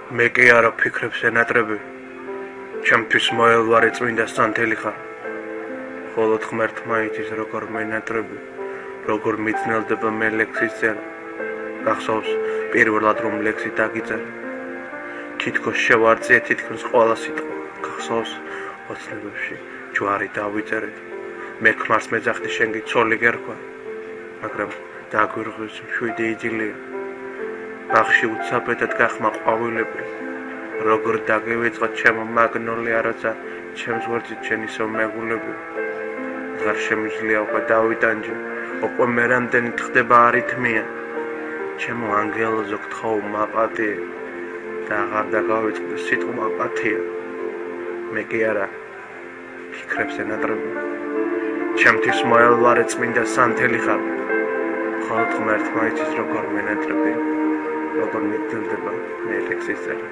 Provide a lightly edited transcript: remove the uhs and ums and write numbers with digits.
მე კი არა ფიქრებს ენატრები, ჩემთვის მოელვარე წმინდა სანთელი ხარ, ხოლო ღმერთმა იცის როგორ მენატრები, როგორ მიწნელდება მე ლექსის წერა, გახსოვს პირველად რომ ლექსი დაგიწერე, თითქოს შევარწიე თითქმის ყველა სიტყვა, გახსოვს ოცნებებში ჯვარი დავიწერეთ, მე ქმარს მეძახდი შენ კი ცოლი გერქვა, მაგრამ დაგვირღვის მშვიდი იძილია, ბაღში უცაბედად გახმა ყვავილები, როგორ დაგივიწყო ჩემო მაგნოლია, როცა ჩემს გვერდით შენ ისევ მეგულები, აღარ შემიძლია უკვე დავიტანჯე, უკვე მე რამდენი ხდება არითმია, ჩემო ანგელოზო გთხოვ მაპატიე და აღარ დაგავიწყდი სიტყვა პათია, მე კი არა ფიქრებს ენატრები, ჩემთვის მოელვარე წმინდა სანთელი ხარ, ხოლო ღმერთმა იცის როგორ მენატრები, როგორ მიწნელდება მე ლექსის წერა.